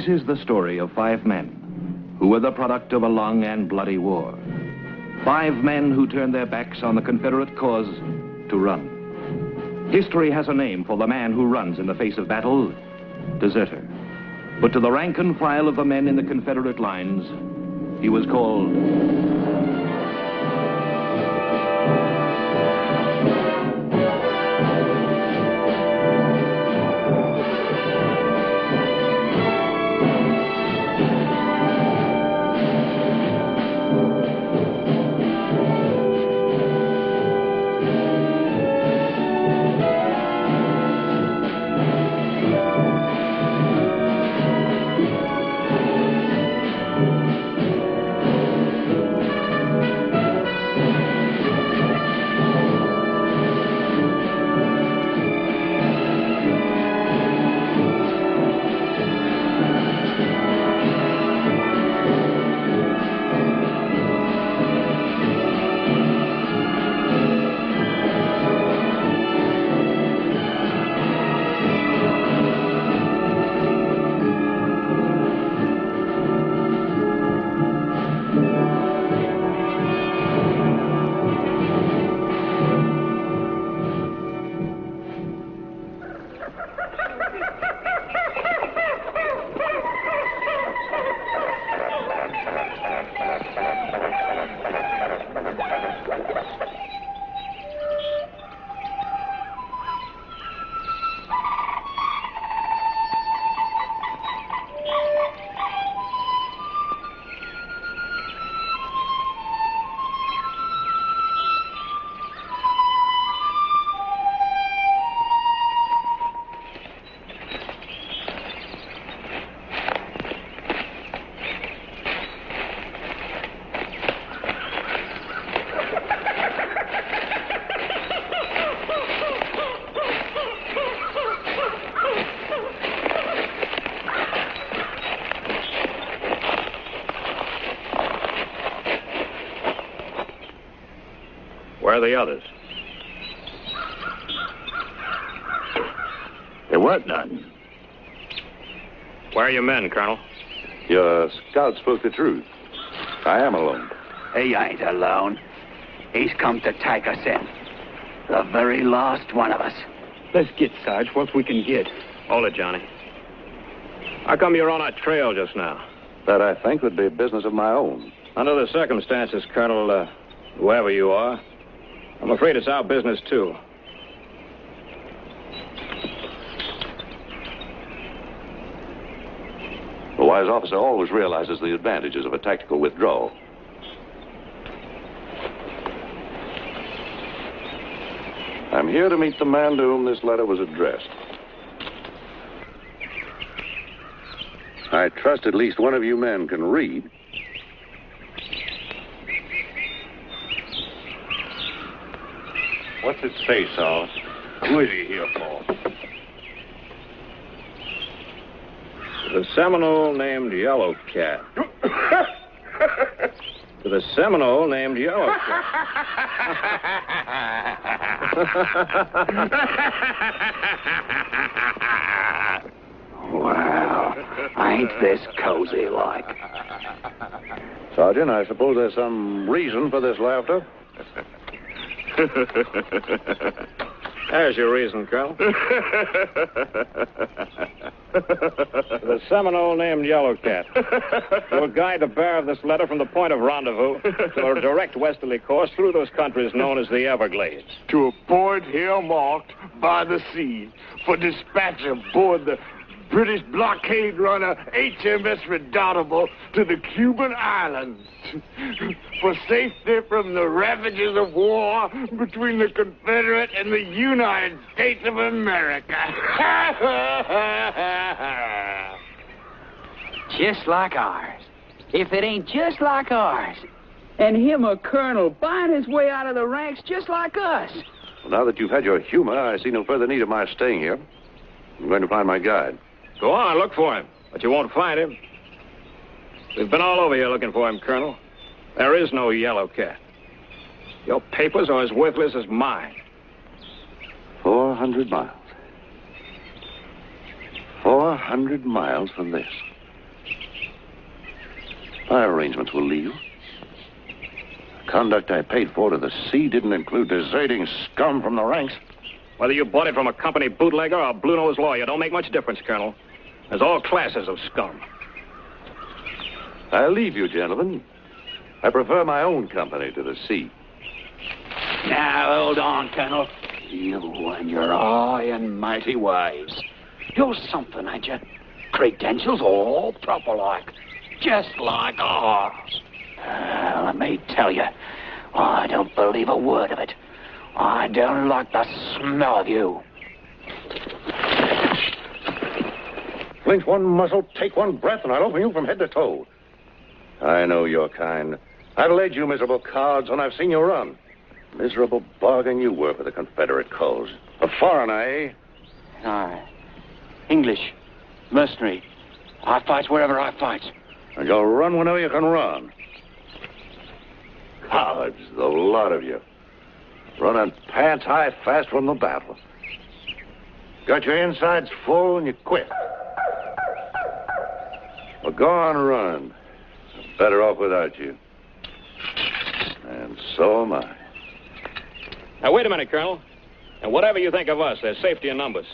This is the story of 5 men who were the product of a long and bloody war. 5 men who turned their backs on the Confederate cause to run. History has a name for the man who runs in the face of battle: deserter. But to the rank and file of the men in the Confederate lines, he was called Where are the others? There weren't none. Where are your men, Colonel? Your scout spoke the truth. I am alone. He ain't alone. He's come to take us in. The very last one of us. Let's get, Sarge, what we can get. Hold it, Johnny. How come you're on our trail just now? That, I think, would be business of my own. Under the circumstances, Colonel, whoever you are, I'm afraid it's our business, too. A wise officer always realizes the advantages of a tactical withdrawal. I'm here to meet the man to whom this letter was addressed. I trust at least one of you men can read. What's it say, Saul? Who is he here for? The Seminole named Yellow Cat. To the Seminole named Yellow Cat. Wow, ain't this cozy like? Sergeant, I suppose there's some reason for this laughter. There's your reason, Colonel. The Seminole named Yellow Cat will guide the bearer of this letter from the point of rendezvous to a direct westerly course through those countries known as the Everglades. To a point here marked by the sea for dispatch aboard the British blockade runner HMS Redoubtable to the Cuban Islands for safety from the ravages of war between the Confederate and the United States of America. Just like ours. If it ain't just like ours. And him a colonel buying his way out of the ranks just like us. Well, now that you've had your humor, I see no further need of my staying here. I'm going to find my guide. Go on, look for him, but you won't find him. We've been all over here looking for him, Colonel. There is no Yellow Cat. Your papers are as worthless as mine. 400 miles. 400 miles from this. My arrangements will leave. The conduct I paid for to the sea didn't include deserting scum from the ranks. Whether you bought it from a company bootlegger or a blue-nosed lawyer, don't make much difference, Colonel. There's all classes of scum. I'll leave you, gentlemen. I prefer my own company to the sea. Now, hold on, Colonel. You and your high and mighty ways. You're something, ain't you? Credentials all proper-like. Just like ours. Let me tell you, I don't believe a word of it. I don't like the smell of you. Flinch one muzzle, take one breath, and I'll open you from head to toe. I know your kind. I've led you miserable cards when I've seen you run. Miserable bargain you were for the Confederate cause. A foreigner, eh? Aye. English. Mercenary. I fight wherever I fight. And you'll run whenever you can run. Cowards, the lot of you. Running pants high fast from the battle. Got your insides full and you quit. Well, go on and run. I'm better off without you. And so am I. Now, wait a minute, Colonel. And whatever you think of us, there's safety in numbers.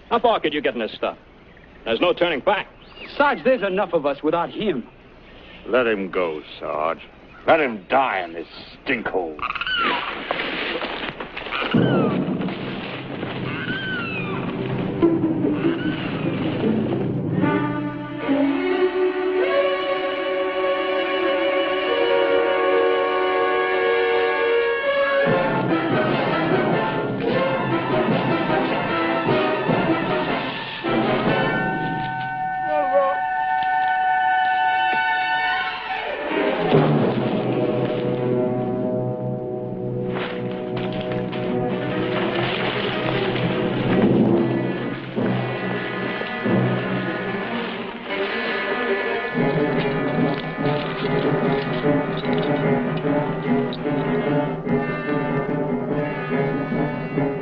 How far could you get in this stuff? There's no turning back. Sarge, there's enough of us without him. Let him go, Sarge. Let him die in this stinkhole.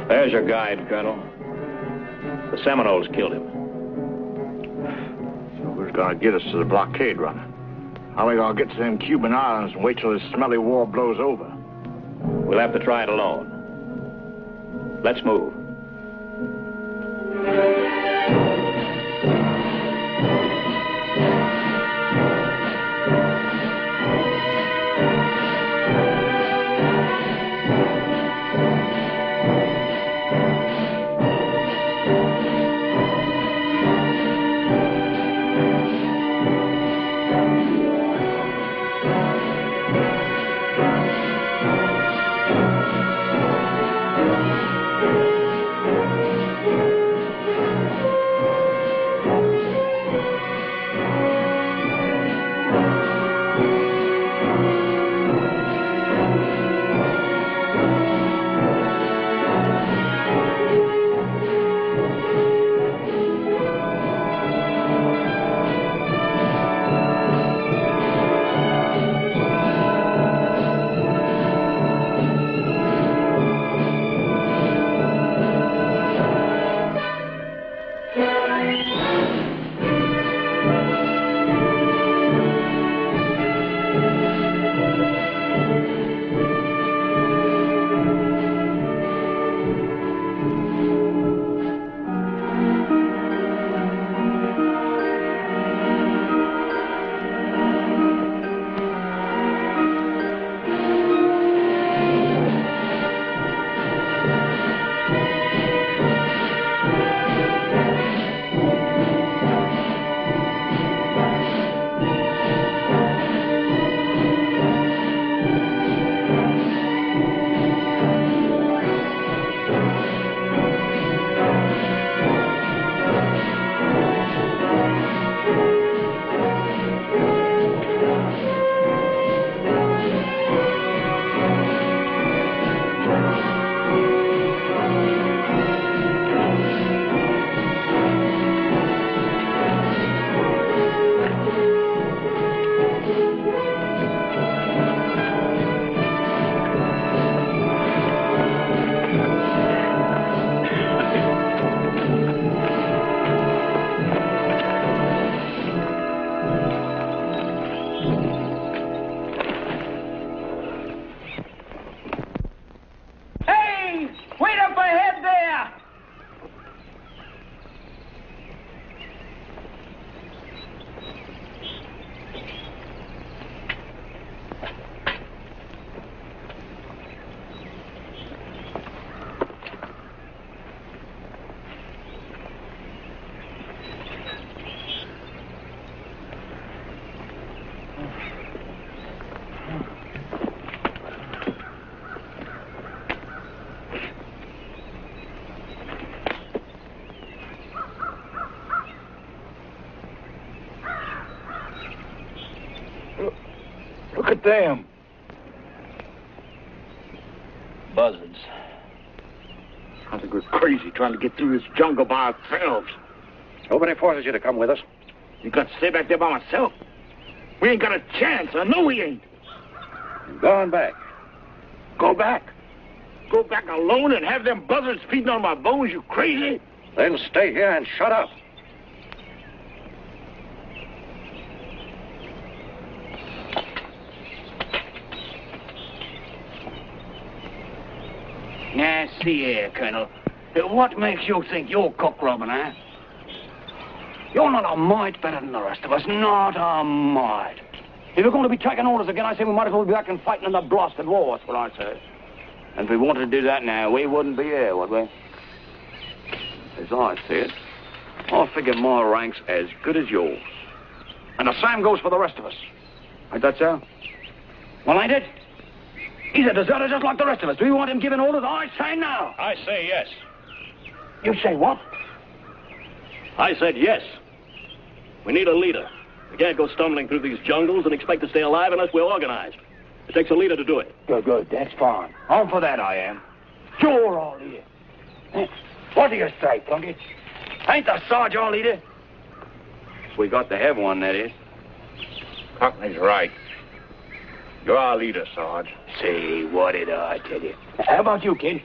There's your guide, Colonel. The Seminoles killed him. So who's gonna get us to the blockade runner? How are we gonna get to them Cuban islands and wait till this smelly war blows over? We'll have to try it alone. Let's move. ahead there! Look at them. Buzzards. I think we're crazy trying to get through this jungle by ourselves. Nobody forces you to come with us. You got to stay back there by myself. We ain't got a chance. I know we ain't. I'm going back. Go back? Go back alone and have them buzzards feeding on my bones, you crazy? Then stay here and shut up. Now, see here, Colonel. What makes you think you're cock robbing, eh? You're not a mite better than the rest of us. Not a mite. If you're going to be taking orders again, I say we might as well be back and fighting in the blasted war. That's what I say. And if we wanted to do that now, we wouldn't be here, would we? As I see it, I figure my rank's as good as yours. And the same goes for the rest of us. Ain't that so? Well, ain't it? He's a deserter just like the rest of us. Do you want him giving orders? I say no. I say yes. You say what? I said yes. We need a leader. We can't go stumbling through these jungles and expect to stay alive unless we're organized. It takes a leader to do it. Good, good. That's fine. On for that, I am. Sure, our leader. What do you say, Plunkett? Ain't the Sarge our leader? We got to have one, that is. Cockney's right. You're our leader, Sarge. See, what did I tell you? How about you, kid?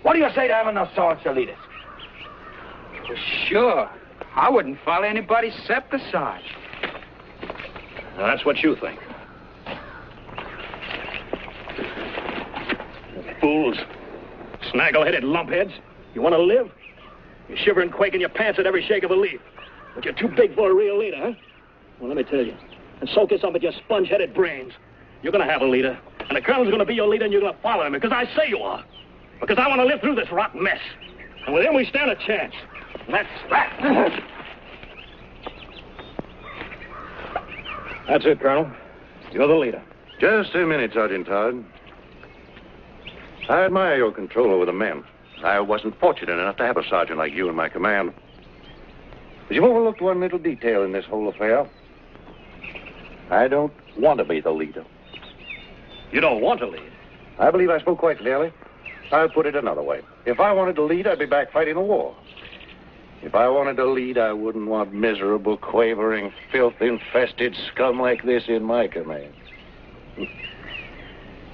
What do you say to having the Sarge to lead us? Sure. I wouldn't follow anybody except the Sarge. Now, that's what you think. Fools. Snaggle-headed lumpheads. You want to live? You shiver and quake in your pants at every shake of a leaf. But you're too big for a real leader, huh? Well, let me tell you. And soak this up with your sponge-headed brains. You're going to have a leader. And the colonel's going to be your leader, and you're going to follow him. Because I say you are. Because I want to live through this rotten mess. And with him, we stand a chance. And that's that. That's it, Colonel. You're the leader. Just a minute, Sergeant Todd. I admire your control over the men. I wasn't fortunate enough to have a sergeant like you in my command. But you've overlooked one little detail in this whole affair. I don't want to be the leader. You don't want to lead. I believe I spoke quite clearly. I'll put it another way. If I wanted to lead, I'd be back fighting the war. If I wanted to lead, I wouldn't want miserable, quavering, filth-infested scum like this in my command.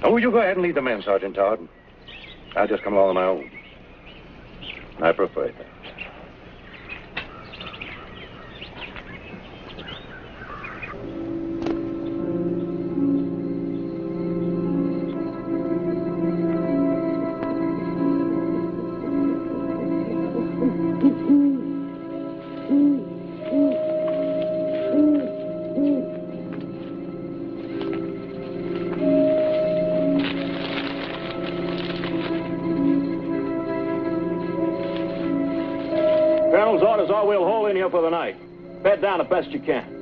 Oh, you go ahead and lead the men, Sergeant Todd. I'll just come along on my own. I prefer that. Colonel's orders are we'll hold in here for the night. Bed down the best you can.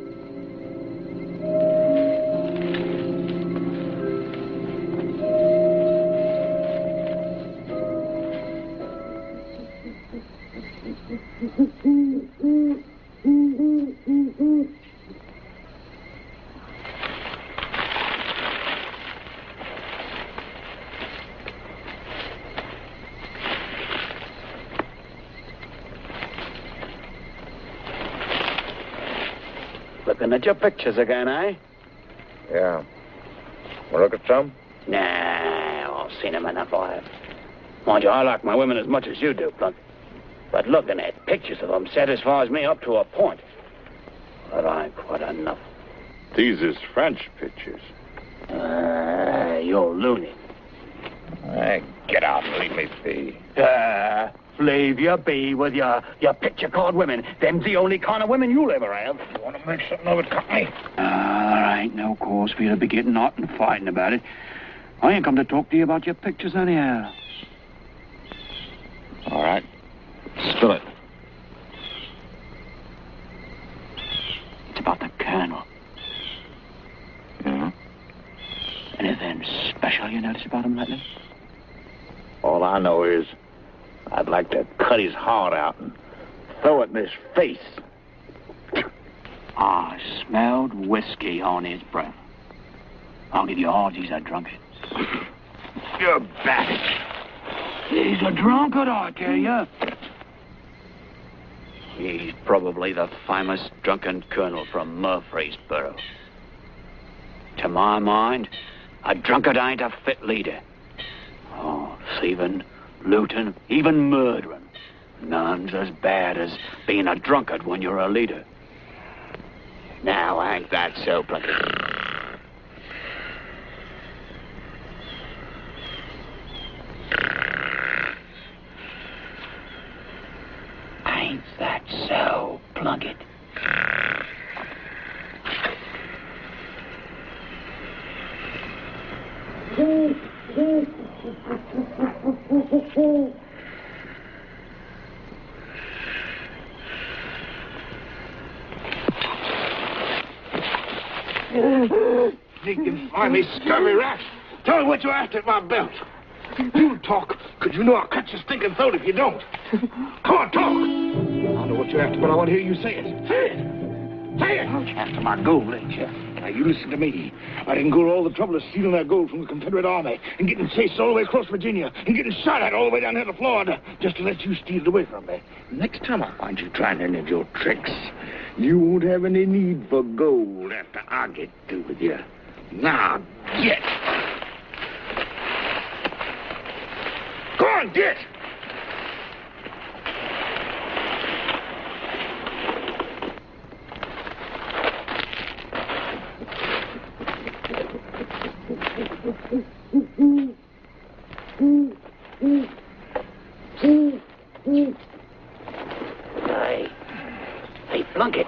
Looking at your pictures again, eh? Yeah. Want to look at some? Nah, I've seen them enough, I have. Mind you, I like my women as much as you do, Plunk. But looking at pictures of them satisfies me up to a point. But I ain't quite enough. These is French pictures. You're loony. I Get out and leave me be. Leave you be with your picture card women. Them's the only kind of women you'll ever have. You want to make something of it, Cockney? There ain't no cause for you to be getting hot and fighting about it. I ain't come to talk to you about your pictures anyhow. All right. Spill it. It's about the Colonel. Yeah? Anything special you notice about him lately? All I know is I'd like to cut his heart out and throw it in his face. I smelled whiskey on his breath. I'll give you odds he's a drunkard. You're back. He's a drunkard, I tell you. He's probably the famous drunken colonel from Murfreesboro. To my mind, a drunkard ain't a fit leader. Oh, thieving, looting, even murdering. None's as bad as being a drunkard when you're a leader. Now, ain't that so, Plunkett? Ain't that so, Plunkett? Sneaking, slimy, scurvy rat. Tell me what you're after at my belt. You talk, because you know I'll cut your stinking throat if you don't. Come on, talk. I don't know what you're after, but I want to hear you say it. Say it. Say it. After my gold, ain't you? Now, you listen to me. I didn't go to all the trouble of stealing that gold from the Confederate Army and getting chased all the way across Virginia and getting shot at all the way down here to Florida just to let you steal it away from me. Next time I find you trying any of your tricks, you won't have any need for gold after I get through with you. Now, get. Go on, get. Hey, Plunkett.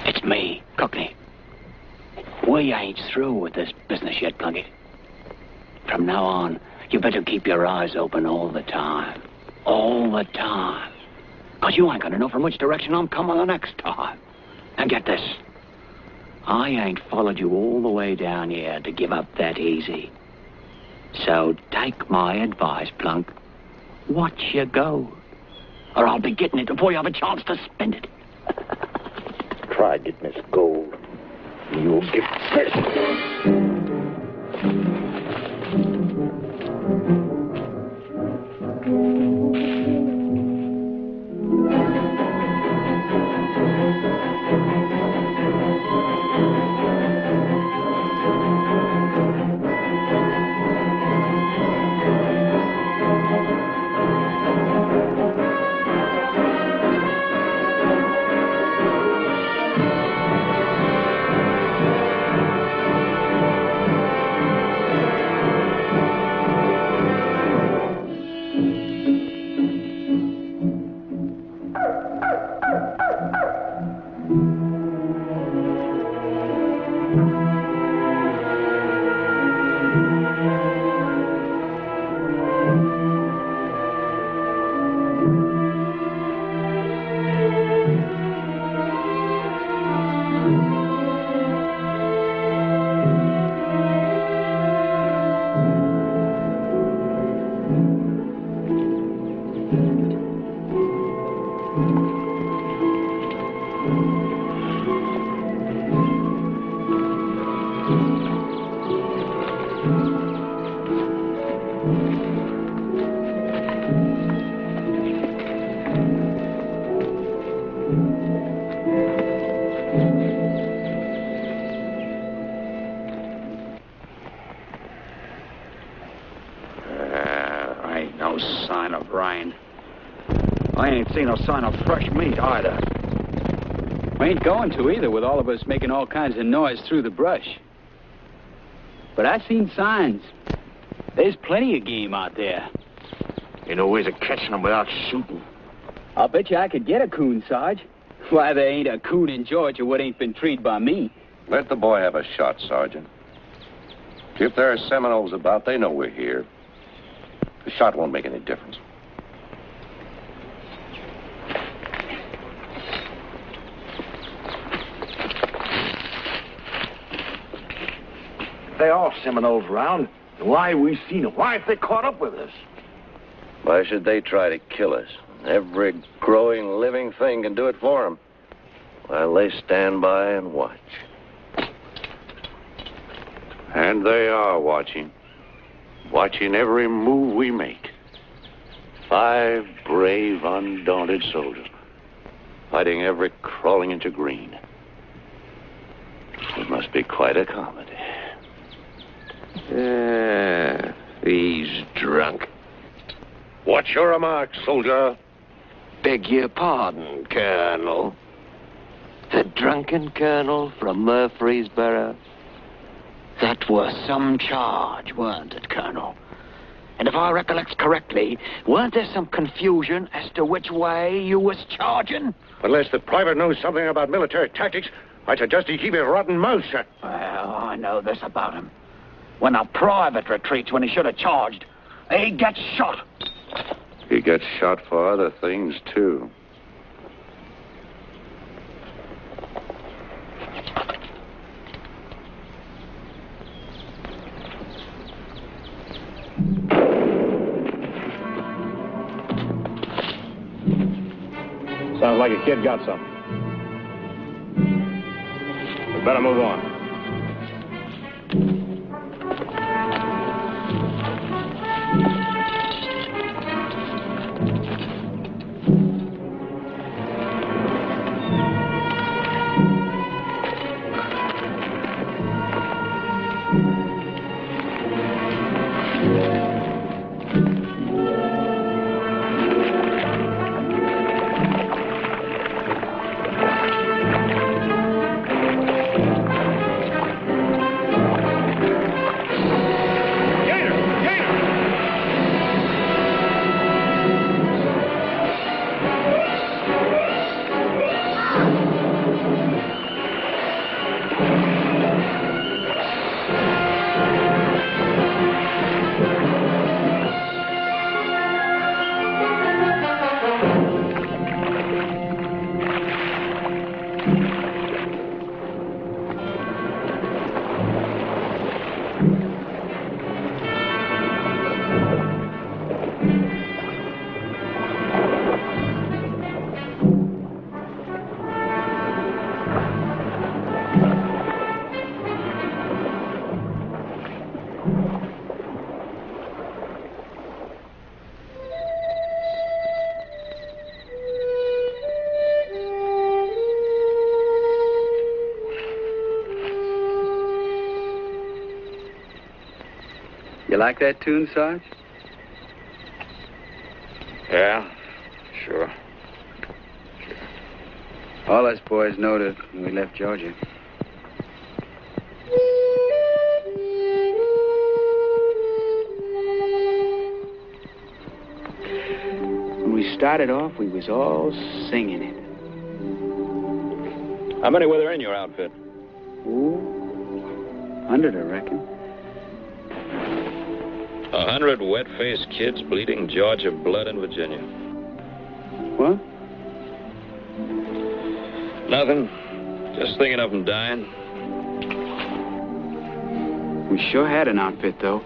It's me, Cockney. We ain't through with this business yet, Plunkett. From now on, you better keep your eyes open all the time. All the time. 'Cause you ain't gonna know from which direction I'm coming the next time. And get this. I ain't followed you all the way down here to give up that easy. So take my advice, Plunk. Watch your gold. Or I'll be getting it before you have a chance to spend it. Try getting this gold. You'll get this. Ain't no sign of rain. I ain't seen no sign of fresh meat either. We ain't going to either, with all of us making all kinds of noise through the brush. But I've seen signs. There's plenty of game out there. Ain't no ways of catching them without shooting. I'll bet you I could get a coon, Sarge. Why, there ain't a coon in Georgia what ain't been treed by me. Let the boy have a shot, Sergeant. If there are Seminoles about, they know we're here. The shot won't make any difference. There are Seminoles around. Why have we seen them? Why have they caught up with us? Why should they try to kill us? Every growing, living thing can do it for them. While they stand by and watch. And they are watching. Watching every move we make. 5 brave, undaunted soldiers. Fighting every crawling inch of green. It must be quite a comedy. He's drunk. What's your remark, soldier? Beg your pardon, Colonel. The drunken colonel from Murfreesboro? That was some charge, weren't it, Colonel? And if I recollect correctly, weren't there some confusion as to which way you was charging? Unless the private knows something about military tactics, I suggest he keep his rotten mouth shut. Well, I know this about him. When a private retreats when he should have charged, he gets shot. He gets shot for other things, too. Sounds like a kid got something. We better move on. You like that tune, Sarge? Yeah, sure. All us boys knowed it when we left Georgia. When we started off, we was all singing it. How many were there in your outfit? Ooh, 100, I reckon. 100 wet-faced kids bleeding Georgia blood in Virginia. What? Nothing. Just thinking of them dying. We sure had an outfit, though.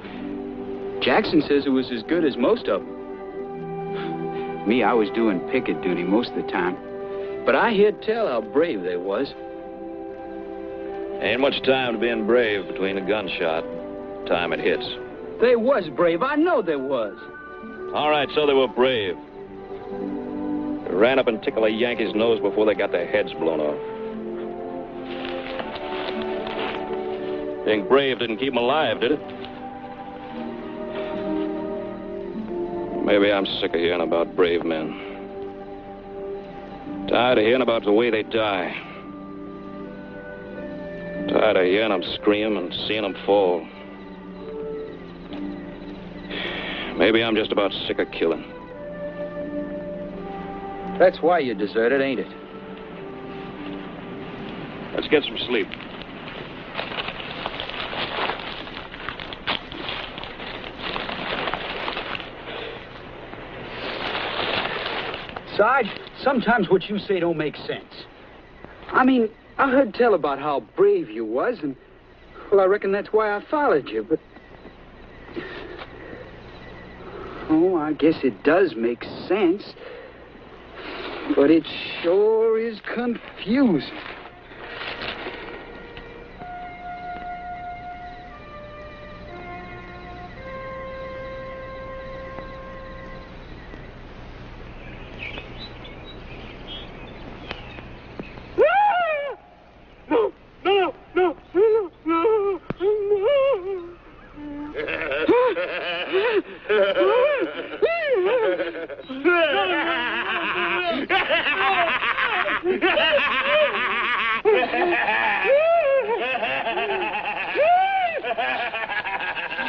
Jackson says it was as good as most of them. Me, I was doing picket duty most of the time. But I heard tell how brave they was. Ain't much time to being brave between a gunshot. Time it hits. They was brave. I know they was. All right, so they were brave. They ran up and tickled a Yankee's nose before they got their heads blown off. Being brave didn't keep them alive, did it? Maybe I'm sick of hearing about brave men. Tired of hearing about the way they die. Tired of hearing them scream and seeing them fall. Maybe I'm just about sick of killing. That's why you deserted, ain't it? Let's get some sleep. Sarge, sometimes what you say don't make sense. I mean, I heard tell about how brave you was, and, well, I reckon that's why I followed you, but... Oh, I guess it does make sense. But it sure is confusing.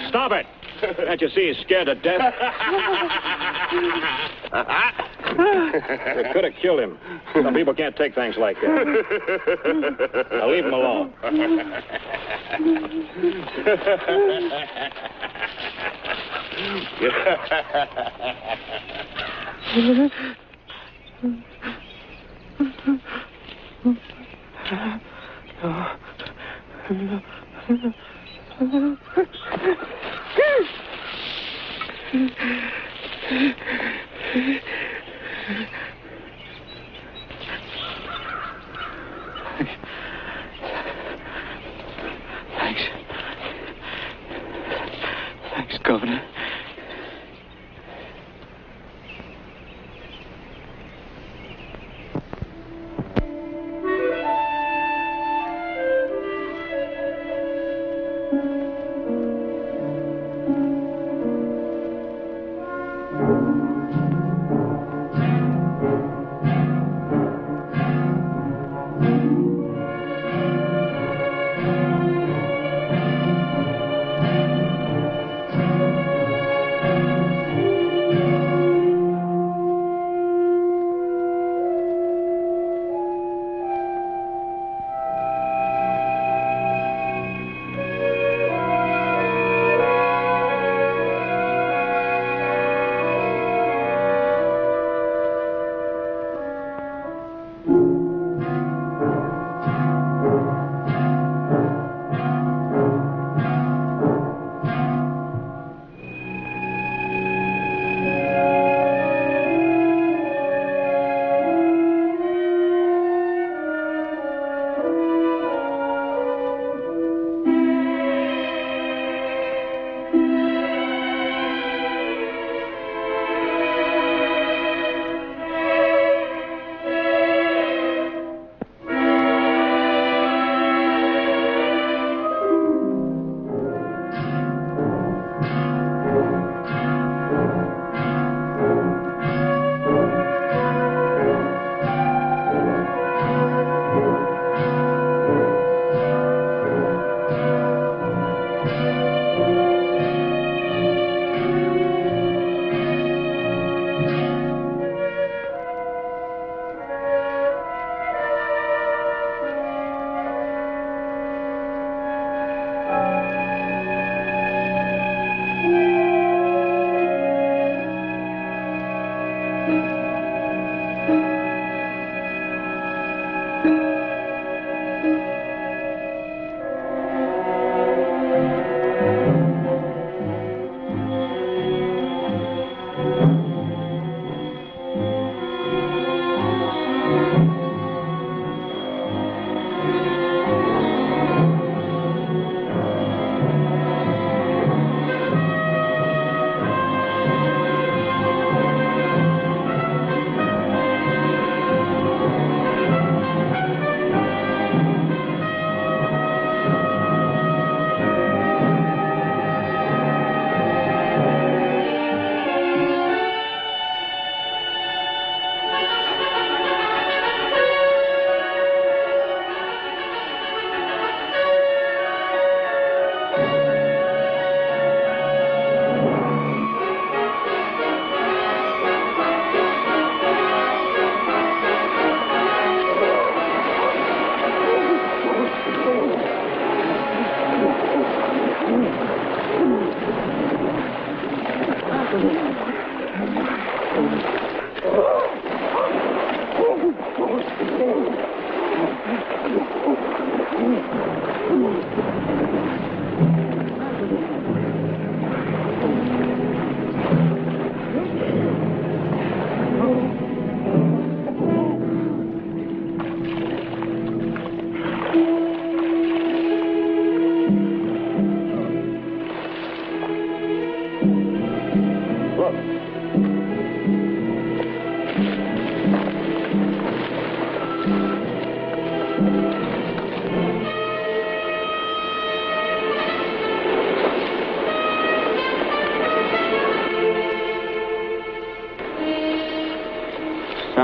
Stop it! Can't you see he's scared to death? We could have killed him. Some people can't take things like that. Now leave him alone. Thanks, Governor.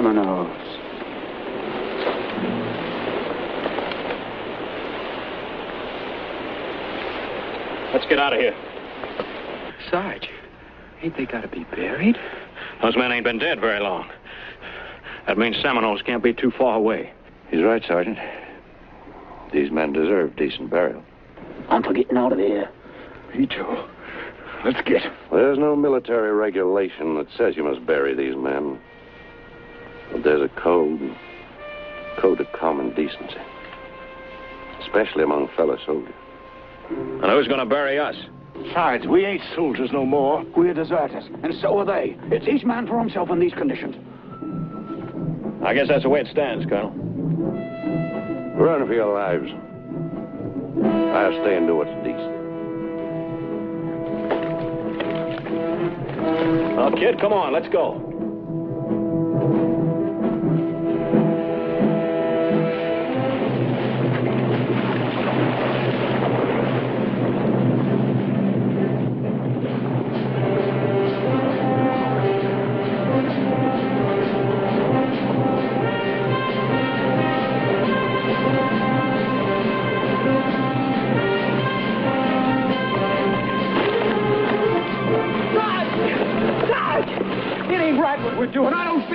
Dominoes. Let's get out of here. Sarge, ain't they gotta be buried? Those men ain't been dead very long. That means Seminoles can't be too far away. He's right, Sergeant. These men deserve decent burial. I'm for getting out of here. Me too. Let's get. There's no military regulation that says you must bury these men. But there's a code of common decency. Especially among fellow soldiers. And who's going to bury us? Besides, we ain't soldiers no more. We're deserters, and so are they. It's each man for himself in these conditions. I guess that's the way it stands, Colonel. Run for your lives. I'll stay and do what's decent. Well, kid, come on, let's go.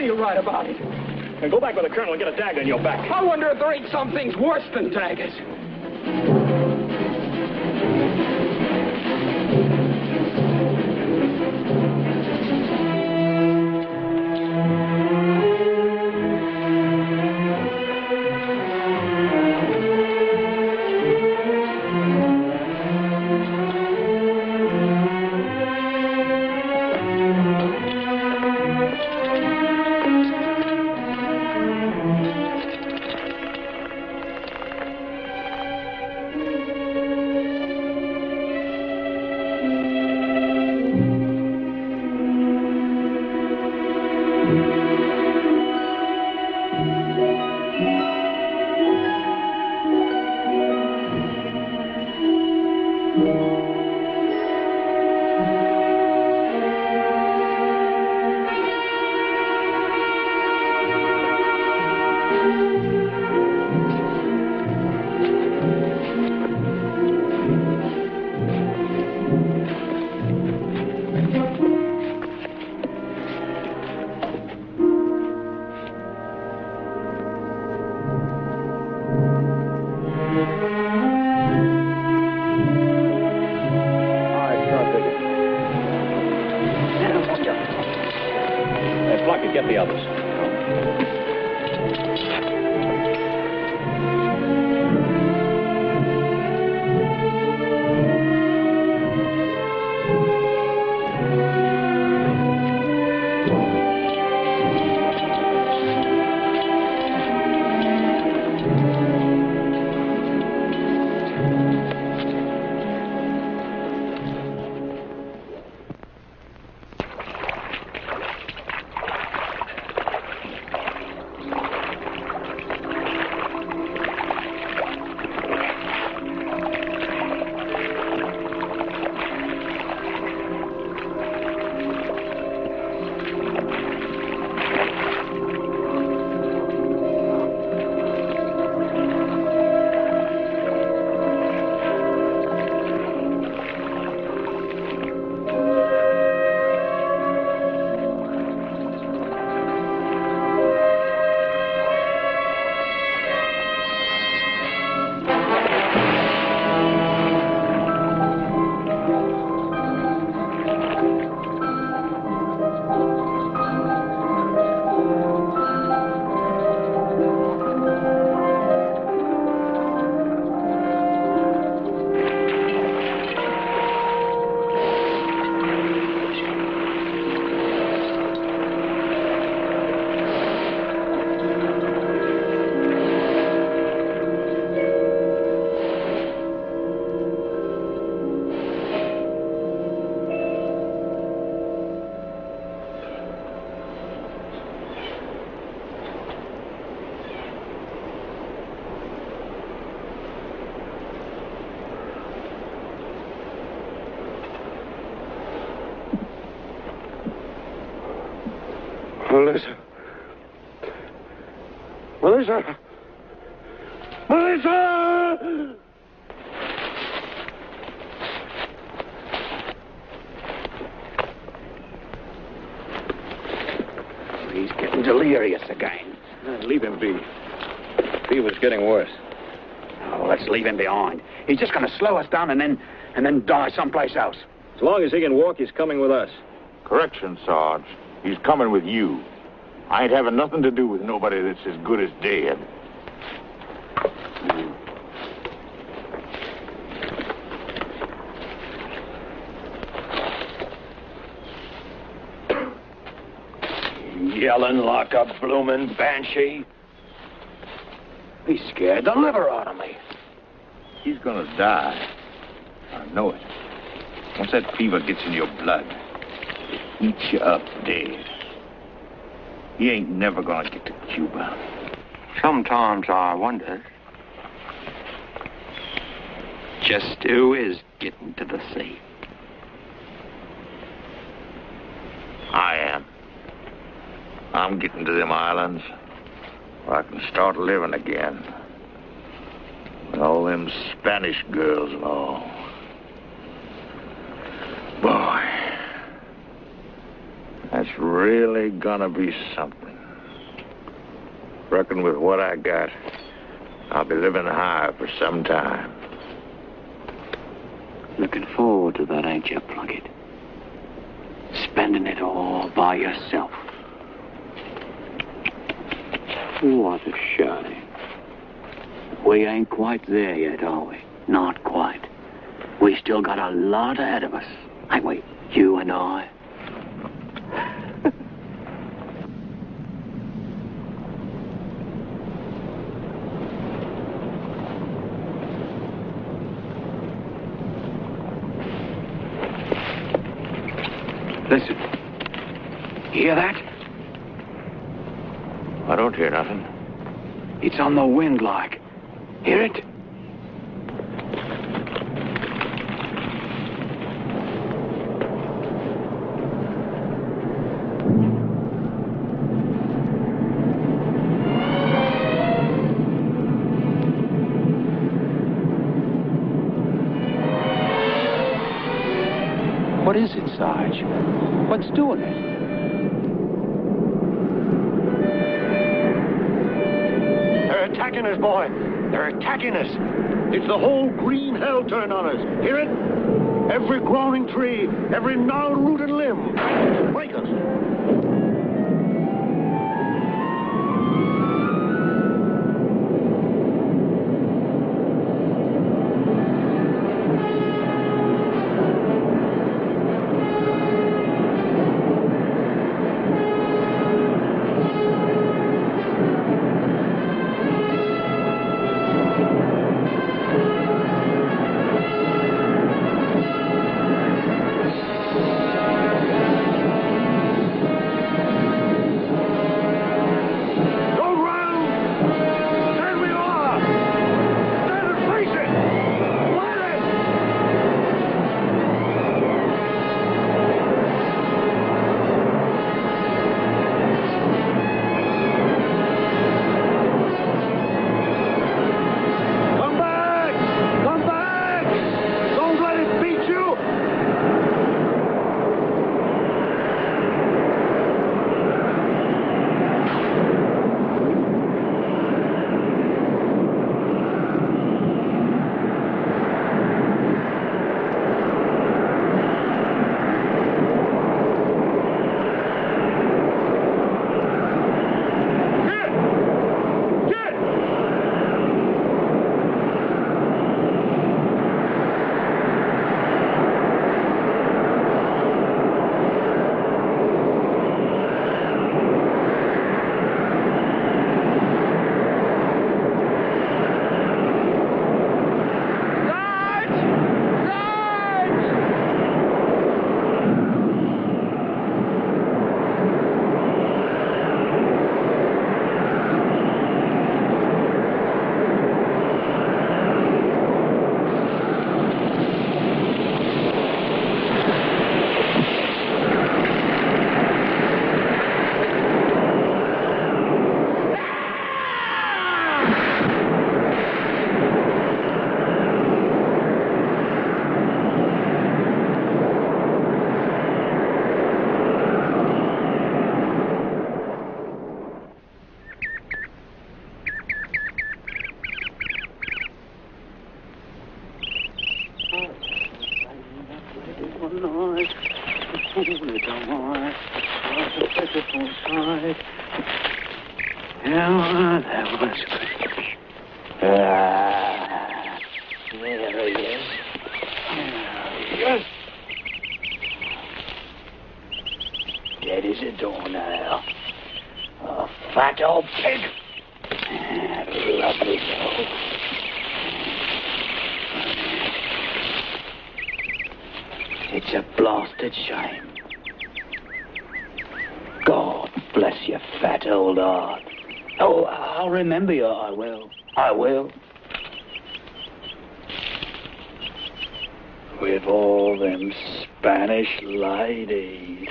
Right about it. And go back with the colonel and get a dagger in your back. I wonder if there ain't some things worse than daggers. Get the others. Melissa! Melissa! He's getting delirious again. Leave him be. Fever's getting worse. Oh, let's leave him behind. He's just going to slow us down and then die someplace else. As long as he can walk, he's coming with us. Correction, Sarge. He's coming with you. I ain't having nothing to do with nobody that's as good as dead. Yelling like a bloomin' banshee. He scared the liver out of me. He's gonna die. I know it. Once that fever gets in your blood, it eats you up dead. He ain't never gonna get to Cuba. Sometimes I wonder just who is getting to the sea. I am. I'm getting to them islands where I can start living again. With all them Spanish girls and all. Boy, that's really gonna be something. Reckon with what I got, I'll be living high for some time. Looking forward to that, ain't you, Plunkett? Spending it all by yourself. What a shame. We ain't quite there yet, are we? Not quite. We still got a lot ahead of us, ain't we? You and I. Listen. You hear that? I don't hear nothing. It's on the wind like. Hear it? What is it, Sarge? What's doing it? They're attacking us, boy. They're attacking us. It's the whole green hell turned on us. Hear it? Every growing tree, every gnarled root and limb, trying to break us. little more. Oh, the pitiful sight. Yeah, that was good. There he is. There he is. Dead as a doornail. A fat old pig. Lovely soul. It's a blasted shame. God bless your fat old heart. Oh, I'll remember you, I will. I will. With all them Spanish ladies.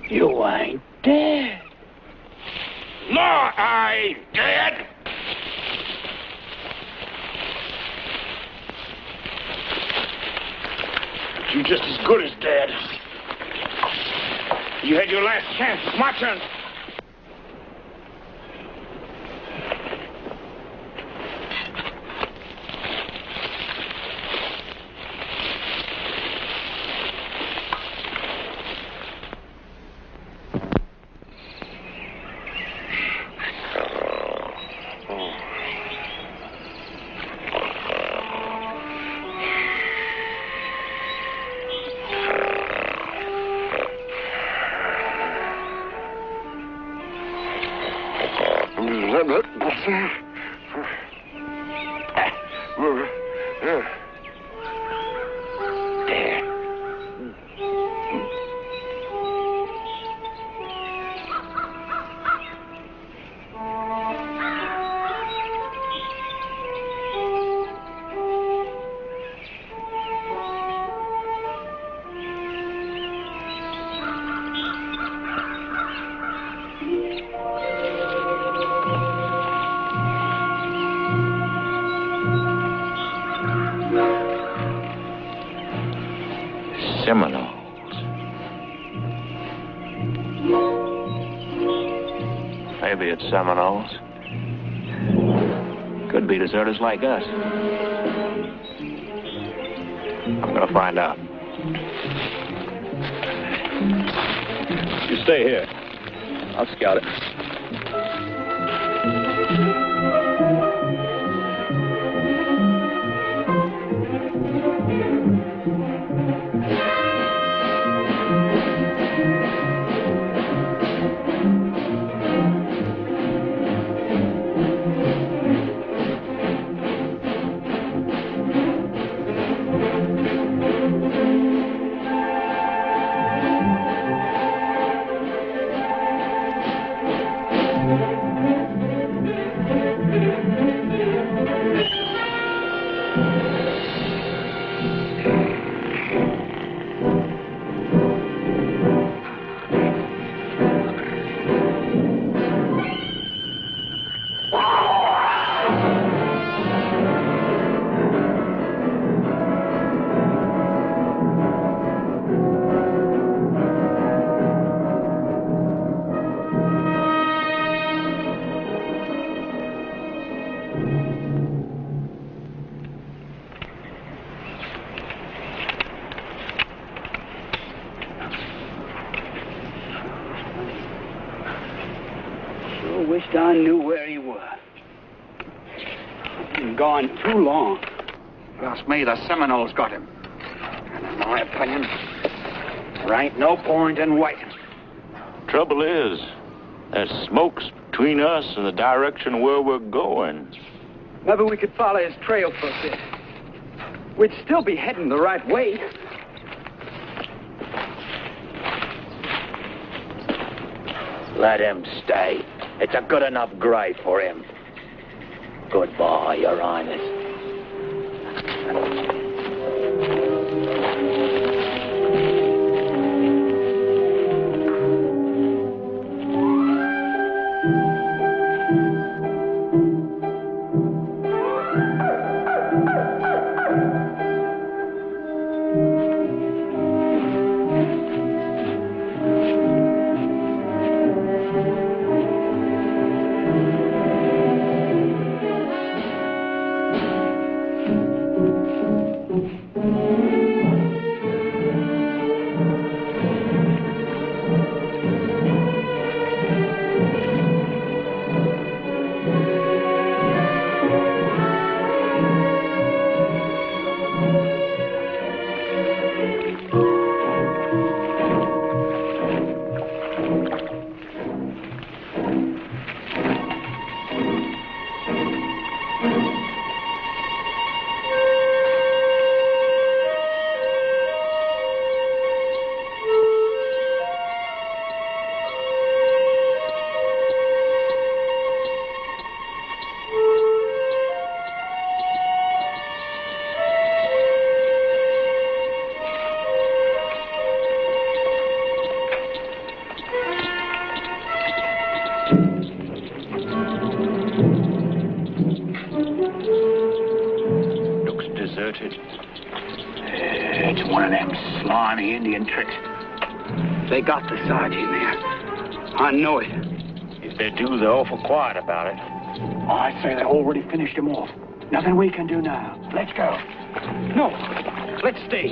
You ain't dead. No, I ain't dead. You're just as good as dead. You had your last chance. It's my turn. Seminoles. Maybe it's Seminoles. Could be deserters like us. I'm gonna find out. You stay here. I'll scout it. Wished I knew where he was. Been gone too long. Ask me, the Seminoles got him. And in my opinion, there ain't no point in waiting. Trouble is, there's smokes between us and the direction where we're going. Maybe we could follow his trail for a bit. We'd still be heading the right way. Let him stay. It's a good enough grave for him. Goodbye, Your Highness. it? It's one of them slimy Indian tricks. They got the Sarge in there. I know it. If they do, they're awful quiet about it. I say they already finished him off. Nothing we can do now. Let's go. No, let's stay.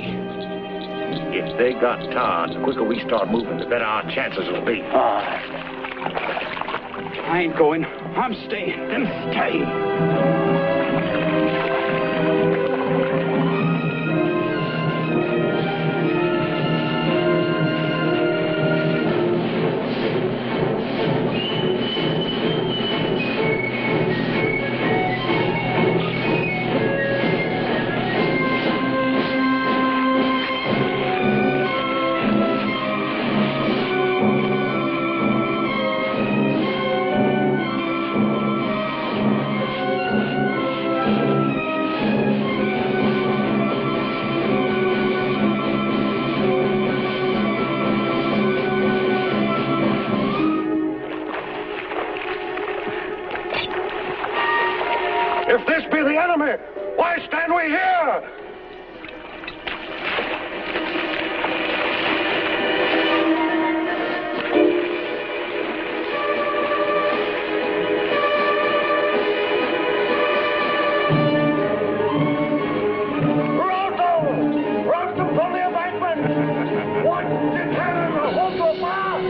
If they got Todd, the quicker we start moving, the better our chances will be. I ain't going. I'm staying. Then stay. If this be the enemy, why stand we here? Rock them from the embankment! Watch the cannon hold to fire!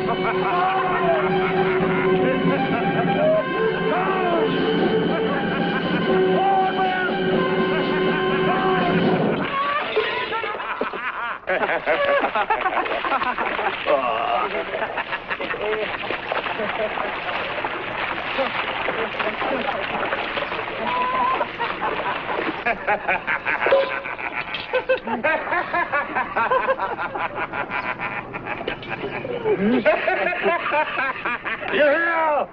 You hear?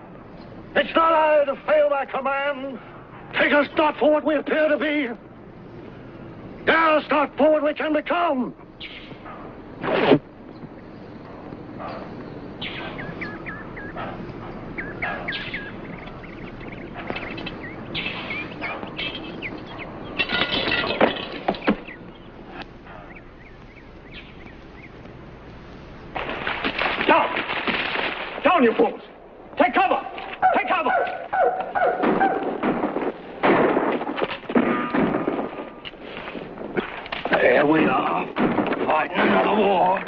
It's not I to fail my command. Take us not for what we appear to be. Dare us not for what we can become. Down, you fools! Take cover! Take cover! There we are, fighting another war.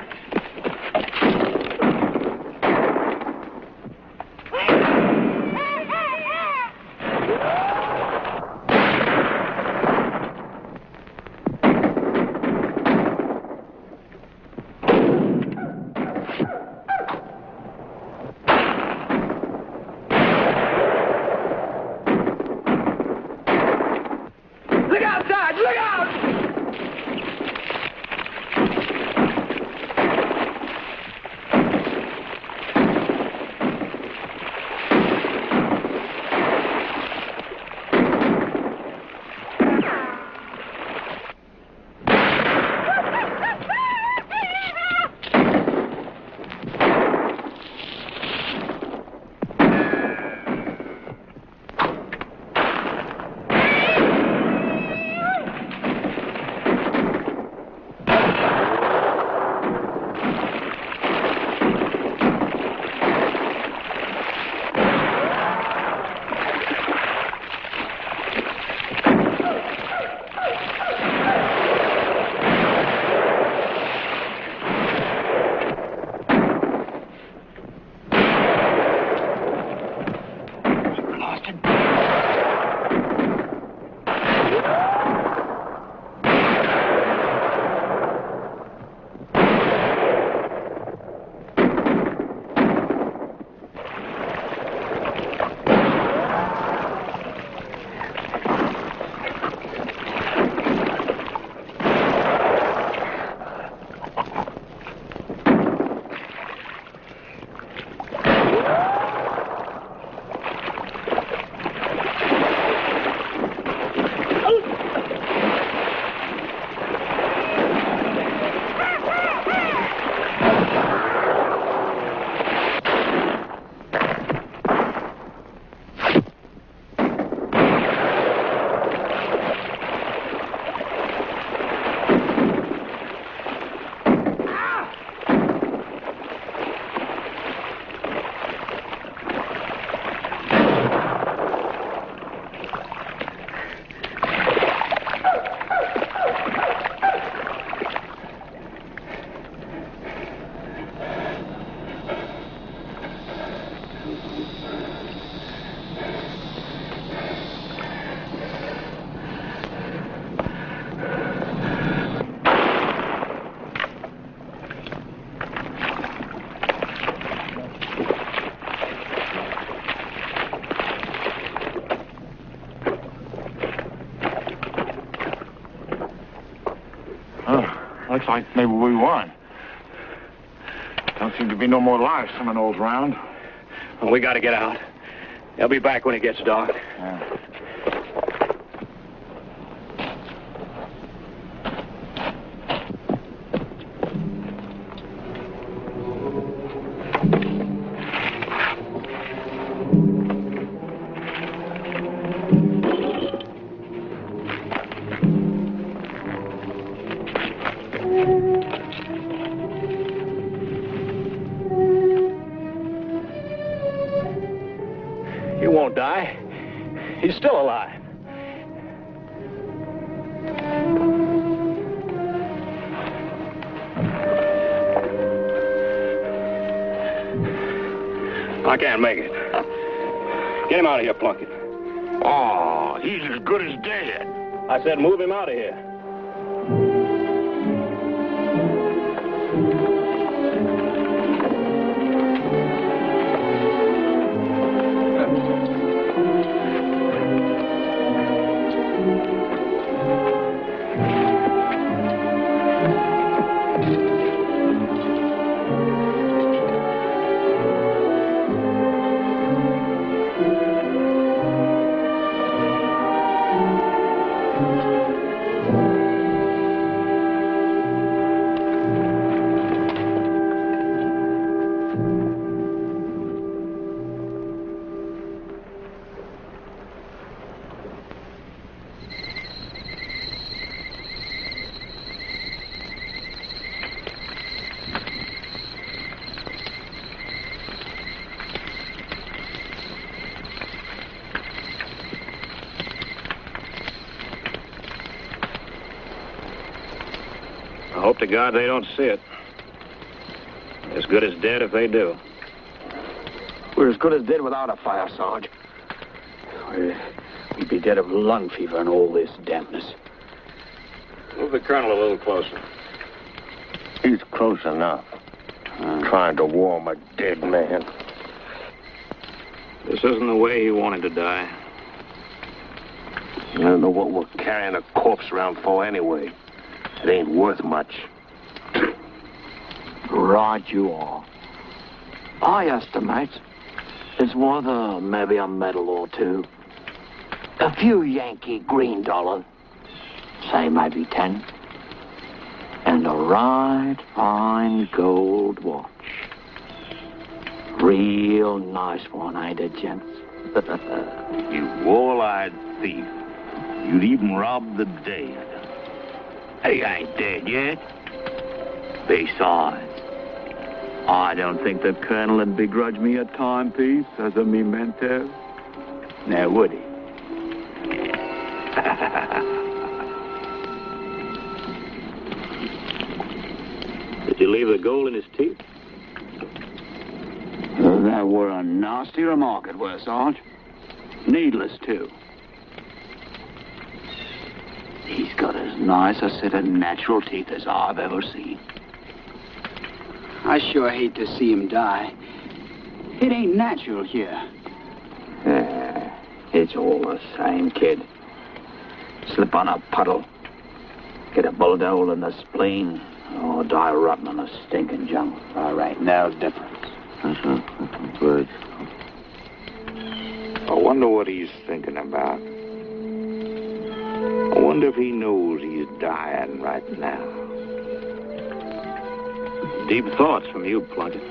Looks like maybe we won. Don't seem to be no more live Seminoles around. Well, we got to get out. They'll be back when it gets dark. Yeah. He won't die. He's still alive. I can't make it. Get him out of here, Plunkett. Oh, he's as good as dead. I said move him out of here. I hope to God they don't see it. As good as dead if they do. We're as good as dead without a fire, Sarge. We'd be dead of lung fever and all this dampness. Move the colonel a little closer. He's close enough. Trying to warm a dead man. This isn't the way he wanted to die. I don't know what we're carrying a corpse around for anyway. It ain't worth much. Right you are. I estimate it's worth maybe a medal or two. A few Yankee green dollars. Say maybe 10. And a right fine gold watch. Real nice one, ain't it, gents? You wall-eyed thief. You'd even rob the dead. He ain't dead yet. Besides, I don't think the colonel would begrudge me a timepiece as a memento. Now, would he? Did you leave the gold in his teeth? That were a nasty remark, it was, Sarge. Needless, too. He's got as nice a set of natural teeth as I've ever seen. I sure hate to see him die. It ain't natural here. It's all the same, kid. Slip on a puddle. Get a bullet hole in the spleen. Or die rotten in a stinking jungle. All right, no difference. Good. I wonder what he's thinking about. I wonder if he knows he's dying right now. Deep thoughts from you, Plunkett.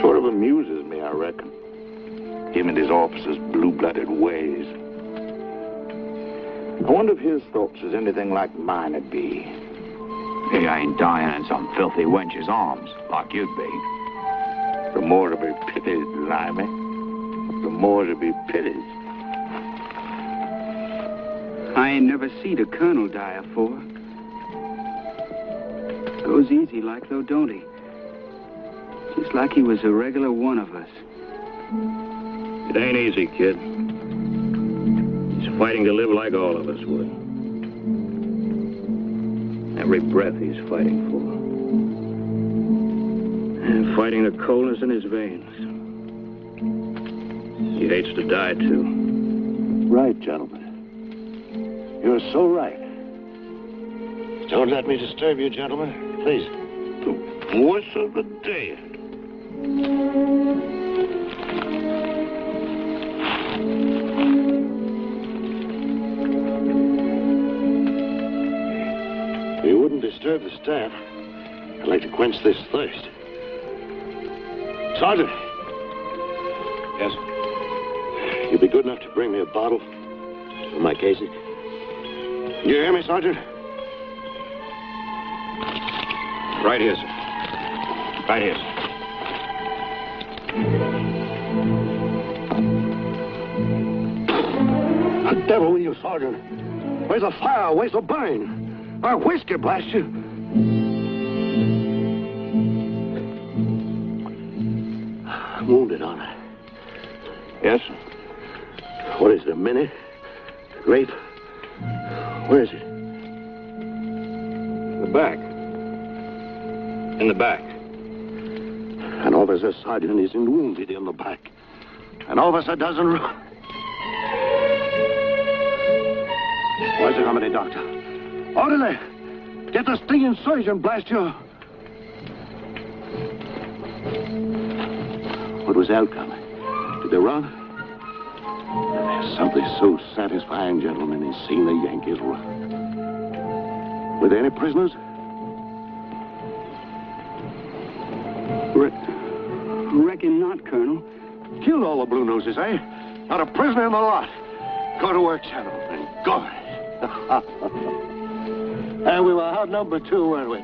Sort of amuses me, I reckon. Him and his officers' blue-blooded ways. I wonder if his thoughts is anything like mine would be. He ain't dying in some filthy wench's arms, like you'd be. The more to be pitied, Limey. The more to be pitied. I ain't never seen a colonel die afore. Goes easy like though, don't he? Just like he was a regular one of us. It ain't easy, kid. He's fighting to live like all of us would. Every breath he's fighting for. And fighting the coldness in his veins. He hates to die, too. Right, gentlemen. You're so right. Don't let me disturb you, gentlemen. Please. The voice of the dead. If you wouldn't disturb the staff, I'd like to quench this thirst. Sergeant. Yes? You'd be good enough to bring me a bottle for my Casey. You hear me, Sergeant? Right here, sir. Right here, sir. The devil with you, Sergeant. Where's the fire? Where's the burn? Our whiskey, blast you. I'm wounded, aren't I? Yes, sir. What is it, a mini? Grape? Where is it? The back. In the back. An officer sergeant isn't wounded in the back. An officer doesn't run. Where's the company doctor? Orderly! Get the stinging surgeon, blast you! What was the outcome? Did they run? There's something so satisfying, gentlemen, in seeing the Yankees run. Were there any prisoners? Reckon not, Colonel. Killed all the blue noses, eh? Not a prisoner in the lot. Go to work, gentlemen. Go. And we were outnumbered, too, weren't we?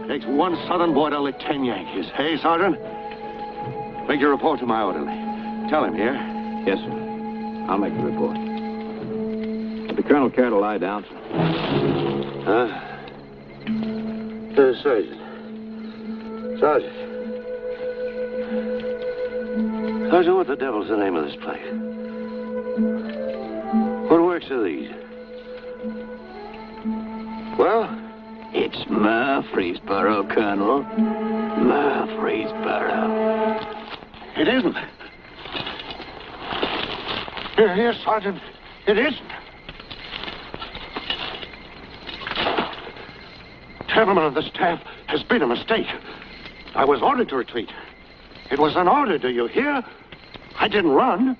Takes one southern boy to lick 10 Yankees. Hey, Sergeant? Make your report to my orderly. Tell him here. Yes, sir. I'll make the report. Would the colonel care to lie down, sir? Huh? Sergeant. Sergeant. Sergeant, what the devil's the name of this place? What works are these? Well? It's Murfreesboro, Colonel. Murfreesboro. It isn't. Here, Sergeant. It isn't. Gentlemen of the staff, has been a mistake. I was ordered to retreat. It was an order, do you hear? I didn't run.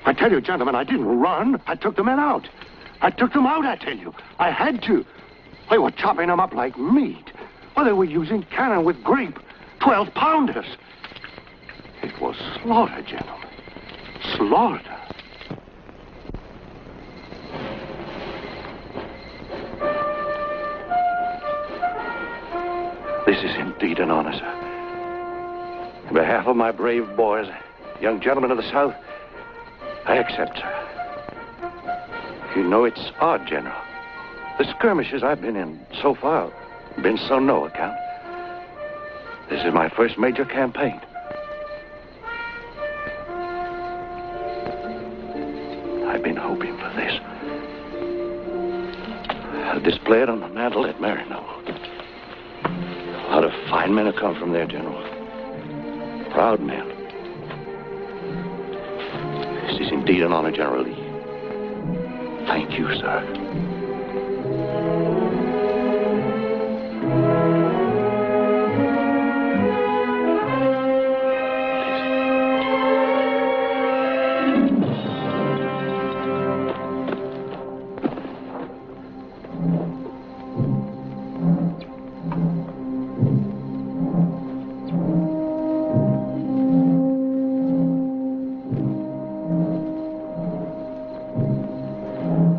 I tell you, gentlemen, I didn't run. I took the men out. I took them out, I tell you. I had to. They were chopping them up like meat. Well, they were using cannon with grape. 12-pounders. It was slaughter, gentlemen. Slaughter. This is indeed an honor, sir. On behalf of my brave boys, young gentlemen of the South, I accept, sir. You know, it's odd, General. The skirmishes I've been in so far have been so no account. This is my first major campaign. I've been hoping for this. I'll display it on the mantle at Marino. A lot of fine men have come from there, General. Proud men. This is indeed an honor, General Lee. Thank you, sir.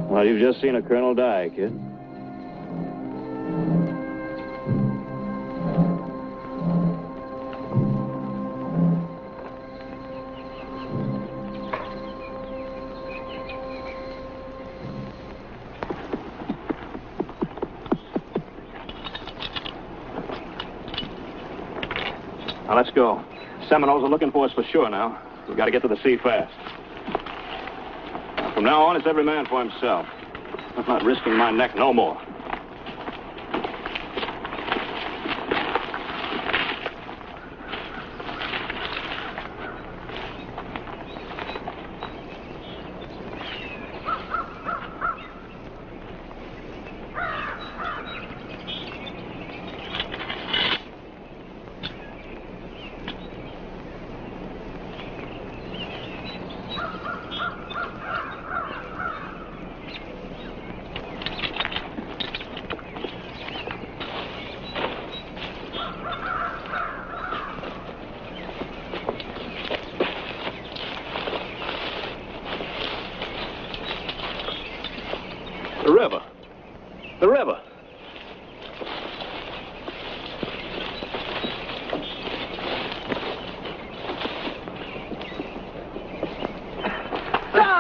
Well, you've just seen a colonel die, kid. Now, let's go. Seminoles are looking for us for sure now. We've got to get to the sea fast. From now on, it's every man for himself. I'm not risking my neck no more.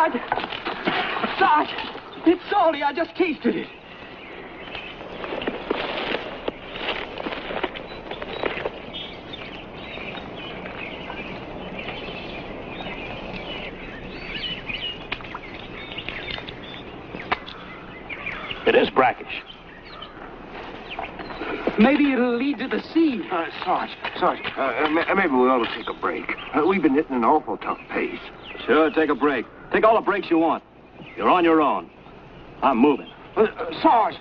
Sarge! Sarge! It's salty. I just tasted it. It is brackish. Maybe it'll lead to the sea. Sarge, maybe we ought to take a break. We've been hitting an awful tough pace. Sure, take a break. Take all the breaks you want. You're on your own. I'm moving. Sarge!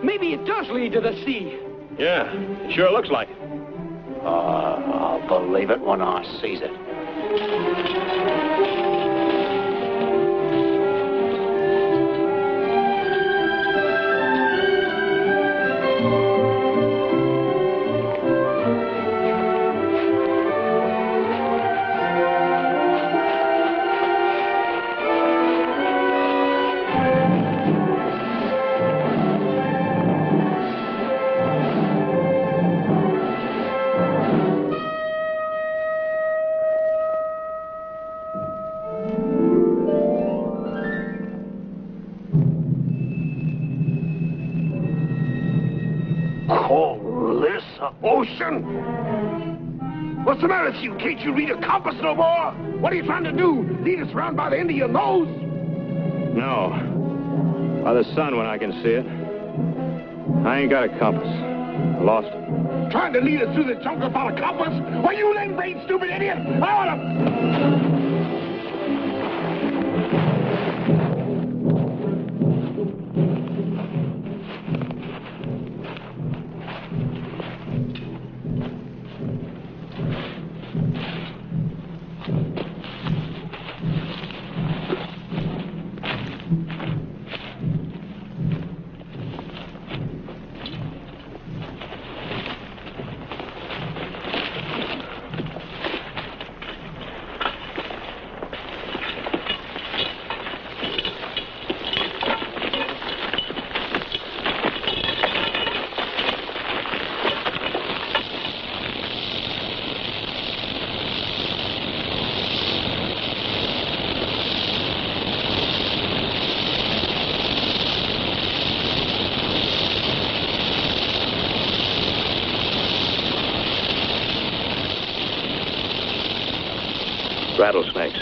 Maybe it does lead to the sea. Yeah, it sure looks like it. I'll believe it when I sees it. Ocean? What's the matter with you? Can't you read a compass no more? What are you trying to do? Lead us around by the end of your nose? No. By the sun when I can see it. I ain't got a compass. I lost it. Trying to lead us through the jungle without a compass? Why, you lame-brained, stupid idiot! I ought to... Rattlesnakes.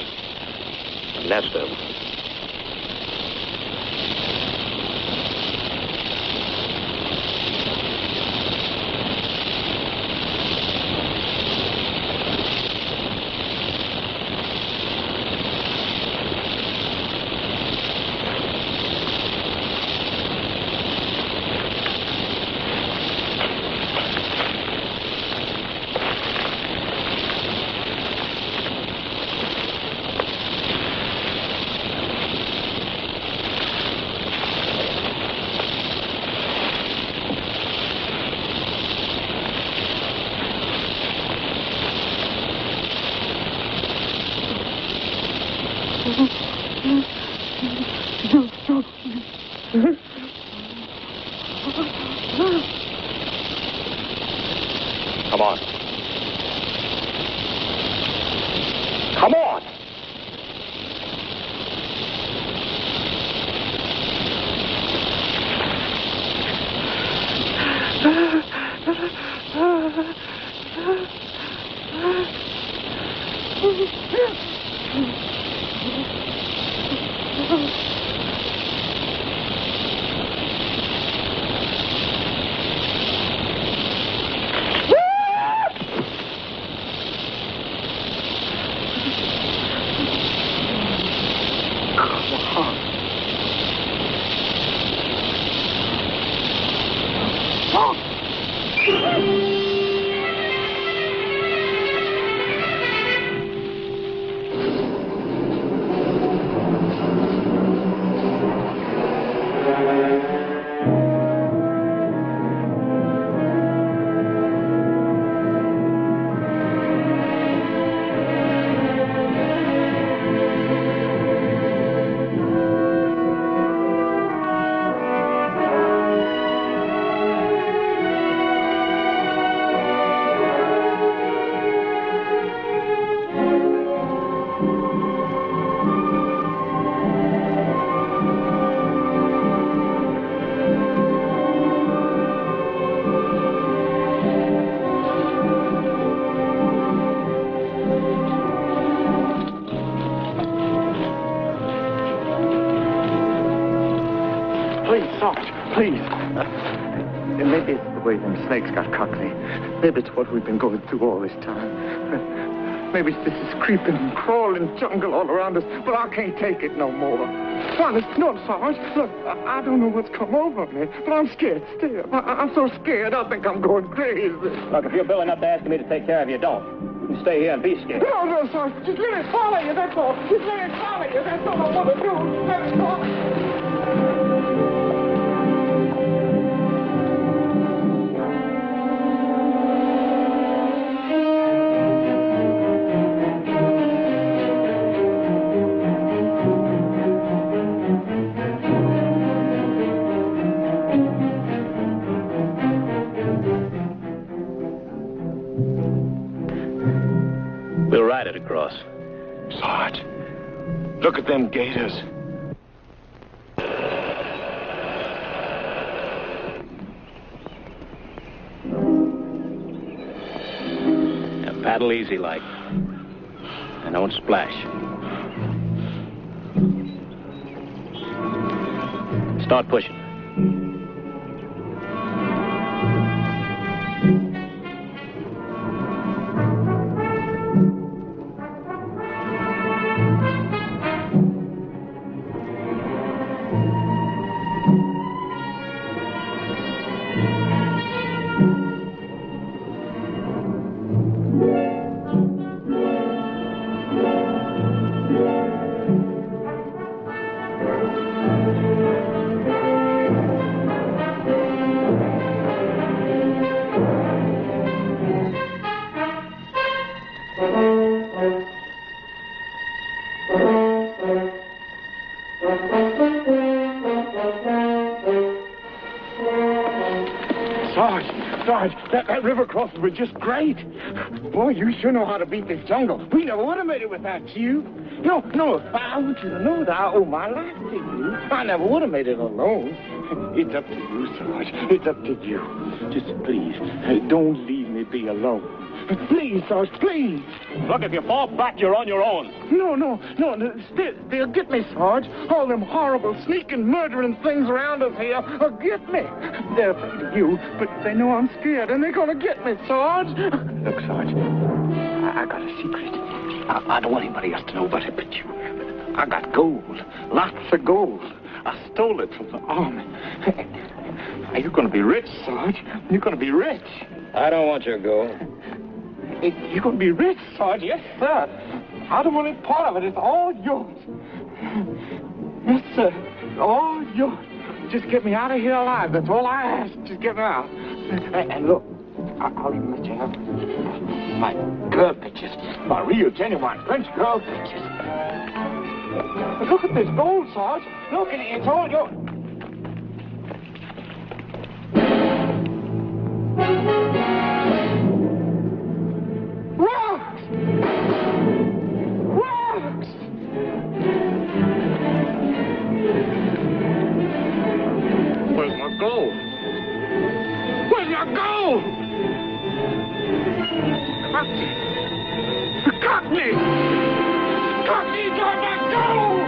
A nest of them. Come on. Come on! Please. Maybe it's the way them snakes got cockney. Maybe it's what we've been going through all this time. Maybe it's this creeping and crawling jungle all around us, but I can't take it no more. Honest, no, Sarge. Look, I don't know what's come over me, but I'm scared still. I'm so scared I think I'm going crazy. Look, if you're billing up to asking me to take care of you, don't. You can stay here and be scared. No, Sarge. Just let me follow you, that's all. Just let me follow you. That's all I want to do. Let me follow you. We'll ride it across. Sarge, look at them gators. Now paddle easy like. And don't splash. Start pushing. Sarge, that river crossing was just great. Boy, you sure know how to beat this jungle. We never would have made it without you. No, I want you to know that I owe my life to you. I never would have made it alone. It's up to you, Sarge. It's up to you. Just please, don't leave me be alone. Please, Sarge, please. Look, if you fall back, you're on your own. No. They'll get me, Sarge. All them horrible, sneaking, murdering things around us here will get me. They're afraid of you, but they know I'm scared, and they're gonna get me, Sarge. Look, Sarge, I got a secret. I don't want anybody else to know about it but you. I got gold, lots of gold. I stole it from the army. You're gonna be rich, Sarge. You're gonna be rich. I don't want your gold. You're going to be rich, Sarge. Yes, sir. I don't want any part of it. It's all yours. Yes, sir. All yours. Just get me out of here alive. That's all I ask. Just get me out. And look, I'll even let you have my girl pictures. My real, genuine French girl pictures. But look at this gold, Sarge. Look, it's all yours. Rocks! Where's my gold? Where's my gold? Cockney! Cockney got my gold!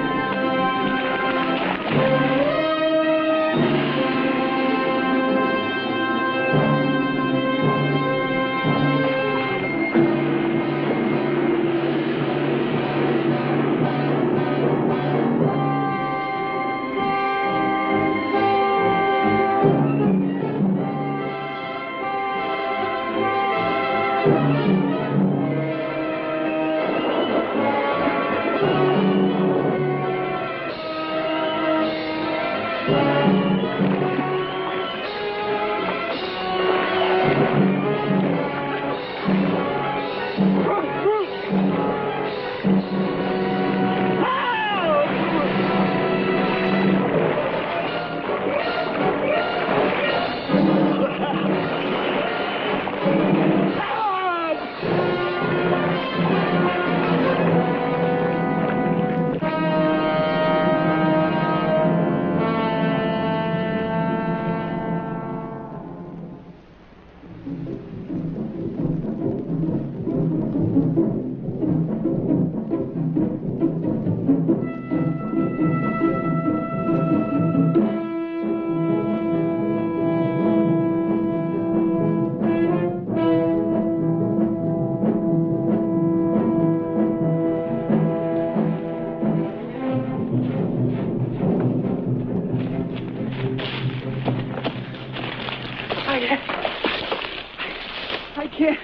I can't.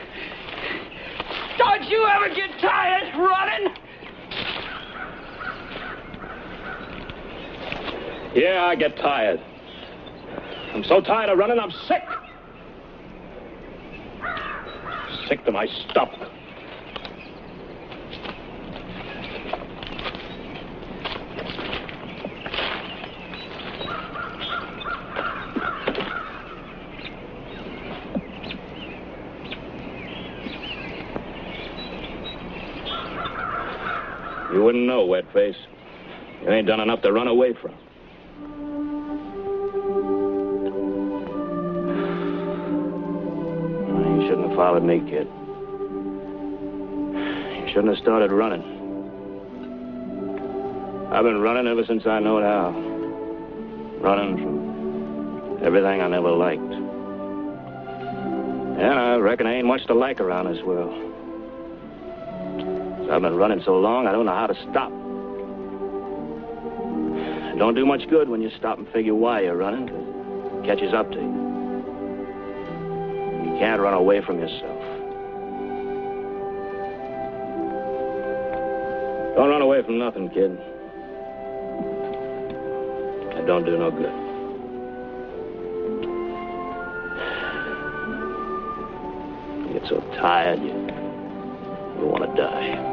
Don't you ever get tired running? Yeah, I get tired. I'm so tired of running, I'm sick. Sick to my stomach. You wouldn't know, Wetface. You ain't done enough to run away from. You shouldn't have followed me, kid. You shouldn't have started running. I've been running ever since I know how. Running from everything I never liked. And I reckon I ain't much to like around this world. I've been running so long, I don't know how to stop. It don't do much good when you stop and figure why you're running, 'cause it catches up to you. You can't run away from yourself. Don't run away from nothing, kid. That don't do no good. You get so tired, you want to die.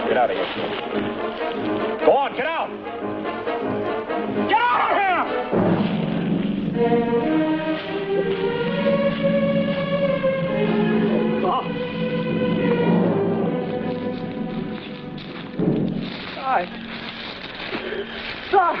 Get out of here. Go on, get out! Get out of here! Sorry.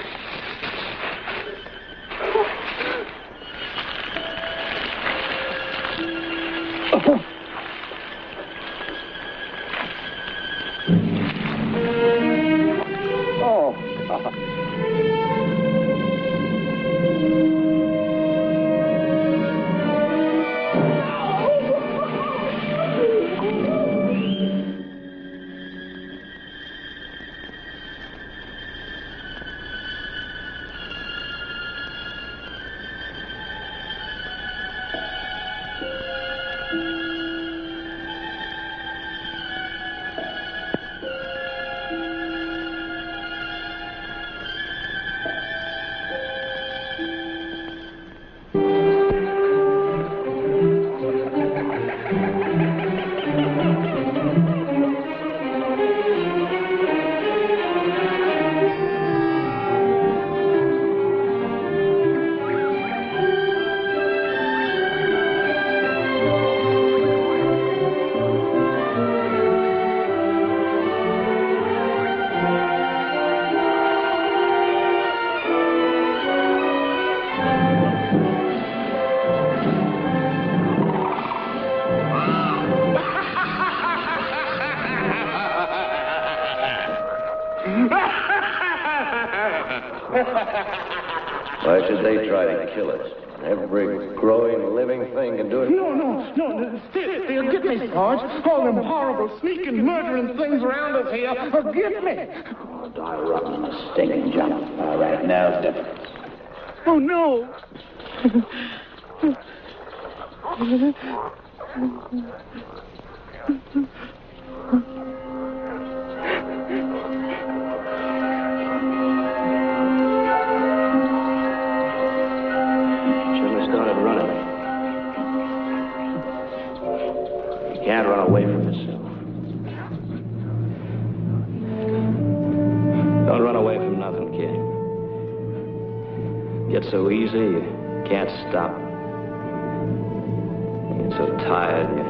Why should they try to kill us? Every growing, living thing can do it. No. They'll get me, Sarge. All them horrible, sneaking, murdering things around us here will get me. Oh, die rotten in a stinking jump. All right, now's different. Oh, no. Shouldn't have started running. You can't run away from yourself. Don't run away from nothing, kid. Get so easy, you can't stop. You get so tired, you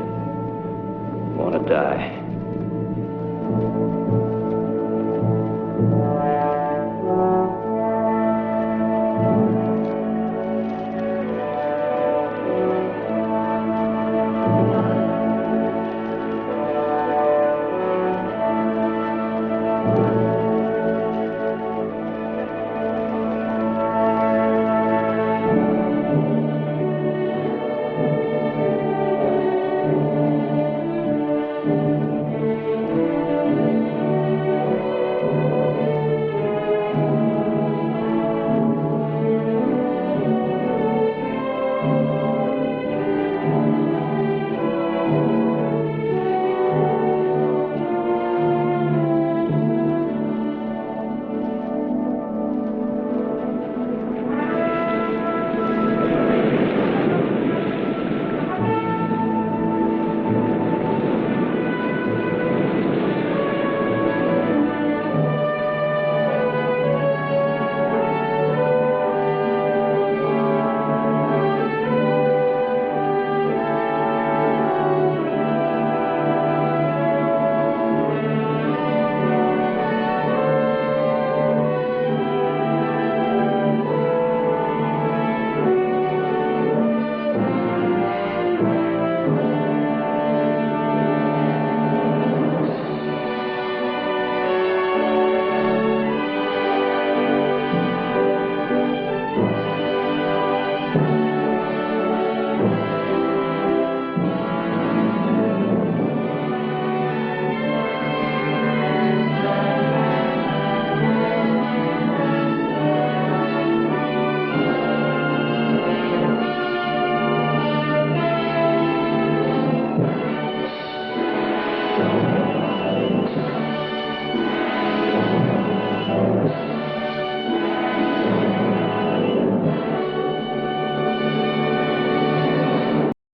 want to die.